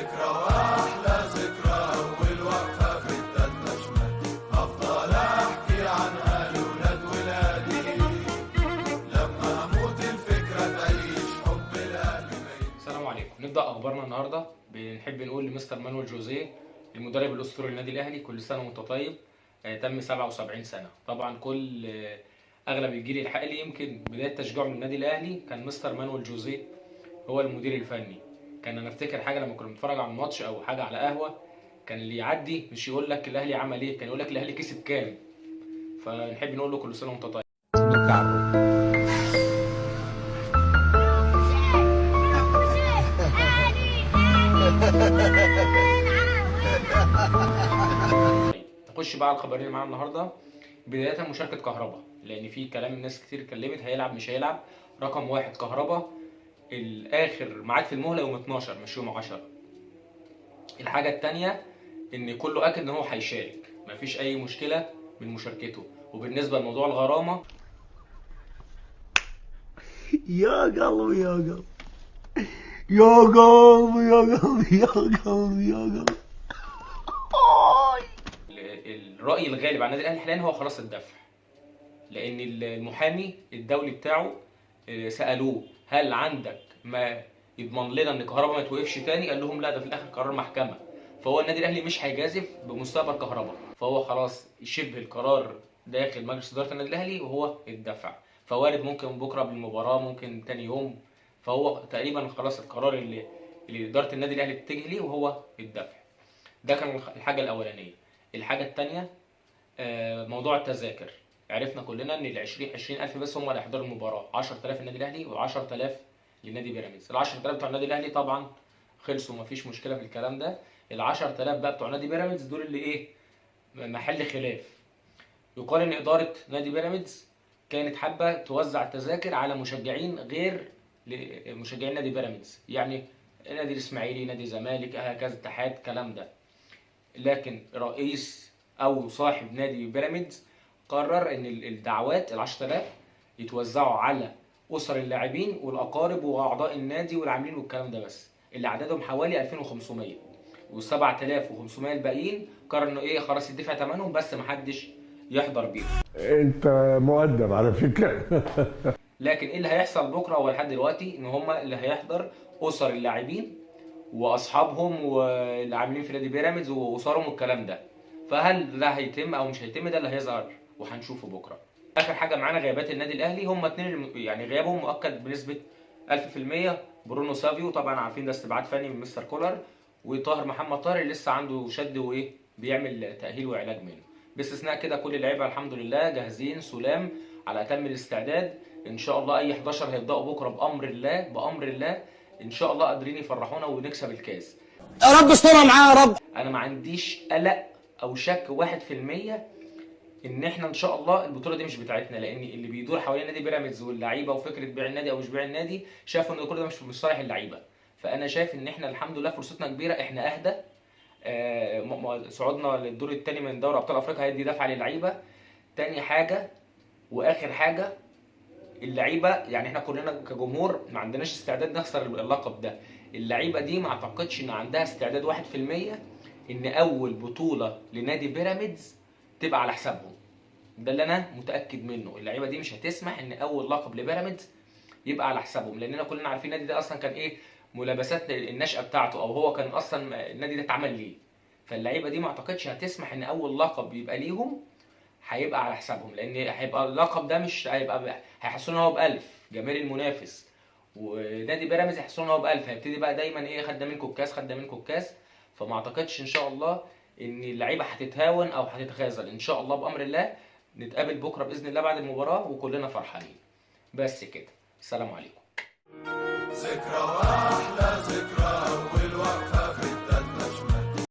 ذكرى واحلى ذكرى والوقفة في التالتة شمال، هفضل احكي عنها لولاد ولادي، لما اموت الفكرة تعيش حب الاهل. السلام عليكم. نبدأ اخبارنا النهارده. بنحب نقول لمستر مانويل جوزيه المدرب الاسطوري للنادي الاهلي كل سنة وانت طيب. تم 77 سنة. طبعا كل اغلب الجيل الحالي يمكن بداية تشجيعه من النادي الاهلي كان مستر مانويل جوزيه هو المدير الفني. كان انا افتكر حاجه لما كنا بنتفرج على الماتش او حاجه على قهوه، كان اللي يعدي مش يقول لك الاهلي عمل ايه، كان يقول لك الاهلي كسب كام. فنحب نقول له كل سنه وانت طيب. نخش بقى على الخبرين اللي معانا النهارده. بدايه مشاركه كهربا، لان في كلام الناس كتير اتكلمت هيلعب مش هيلعب. رقم واحد كهربا الاخر ميعاد في المهله يوم 12 مش يوم 10. الحاجه الثانيه ان كله اكد ان هو هيشارك، مفيش اي مشكله من مشاركته. وبالنسبه لموضوع الغرامه، يا قلبي يا قلبي يا قلبي يا قلبي يا قلبي يا قلبي. الراي الغالب على النادي الاهلي حاليا هو خلاص الدفع، لان المحامي الدولي بتاعه سالوه هل عندك ما يضمن لنا ان كهربا ما توقفش تاني، قال لهم لا، ده في الاخر قرار محكمه. فهو النادي الاهلي مش هيجازف بمستقبل كهربا، فهو خلاص شبه القرار داخل مجلس اداره النادي الاهلي وهو الدفع. فوارد ممكن بكره قبل المباراه، ممكن تاني يوم. فهو تقريبا خلاص القرار اللي اداره النادي الاهلي بتتجه ليه وهو الدفع. ده كان الحاجه الاولانيه. الحاجه الثانيه موضوع التذاكر. عرفنا كلنا ان ال 20,000 بس هم اللي هيحضروا المباراه، 10,000 النادي الاهلي و10,000 لنادي بيراميدز. ال 10,000 بتوع النادي الاهلي طبعا خلصوا، مفيش مشكله في الكلام ده. ال 10,000 بقى بتوع نادي بيراميدز دول اللي ايه، محل خلاف. يقال ان اداره نادي بيراميدز كانت حابه توزع التذاكر على مشجعين غير مشجعين نادي بيراميدز، يعني نادي الاسماعيلي، نادي الزمالك، هكذا، اتحاد، الكلام ده. لكن رئيس او صاحب نادي بيراميدز قرر ان الدعوات ال 10,000 يتوزعوا على اسر اللاعبين والاقارب واعضاء النادي والعاملين والكلام ده بس، اللي عددهم حوالي 2500. وال 7500 الباقيين قرر انه ايه، خلاص يدفع ثمنهم بس محدش يحضر بيهم. انت مؤدب على فكره. لكن ايه اللي هيحصل بكره ولحد دلوقتي، ان هم اللي هيحضر اسر اللاعبين واصحابهم واللي عاملين في نادي بيراميدز واسرهم والكلام ده. فهل ده هيتم او مش هيتم، ده اللي هيظهر وهنشوفه بكره. اخر حاجه معانا غيابات النادي الاهلي، هم اتنين يعني غيابهم مؤكد بنسبه 1000%. برونو سافيو طبعا عارفين ده استبعاد فني من مستر كولر، وطاهر محمد طاهر لسه عنده شد وايه بيعمل تاهيل وعلاج منه. باستثناء كده كل اللعيبه الحمد لله جاهزين سلام على اتم الاستعداد. ان شاء الله اي 11 هيبداوا بكره بامر الله بامر الله. ان شاء الله قادرين يفرحونا ونكسب الكاس. يا رب استرها معاه يا رب. انا ما عنديش قلق او شك 1% ان احنا ان شاء الله البطوله دي مش بتاعتنا، لان اللي بيدور حوالين نادي بيراميدز واللعيبه وفكره بيع النادي او مش بيع النادي شافوا ان كل ده مش في مصالح اللعيبه. فانا شايف ان احنا الحمد لله فرصتنا كبيره، احنا اهدى. صعودنا للدور الثاني من دوري ابطال افريقيا هيدي دفعه للعيبه. تاني حاجه واخر حاجه، اللعيبه يعني احنا كلنا كجمهور ما عندناش استعداد نخسر اللقب ده. اللعيبه دي ما اعتقدش ان عندها استعداد 1% ان اول بطوله لنادي بيراميدز تبقى على حسابهم. ده اللي انا متاكد منه. اللعيبه دي مش هتسمح ان اول لقب لبيراميدز يبقى على حسابهم، لاننا كلنا عارفين النادي ده اصلا كان ايه ملابسات النشأة بتاعته، او هو كان اصلا النادي ده اتعمل ليه. فاللعيبه دي ما اعتقدش هتسمح ان اول لقب يبقى ليهم هيبقى على حسابهم، لان هيبقى اللقب ده مش هيبقى، هيحسوا ان هو ب1000 جماهير المنافس، ونادي بيراميدز هيحسوا ان هو ب1000، هيبتدي بقى دايما ايه، خد منكم الكاس خد منكم الكاس. فما اعتقدش ان شاء الله ان اللعيبه هتتهاون او هتتخاذل. ان شاء الله بامر الله نتقابل بكره باذن الله بعد المباراه وكلنا فرحانين. بس كده، السلام عليكم. ذكرى واحلى ذكرى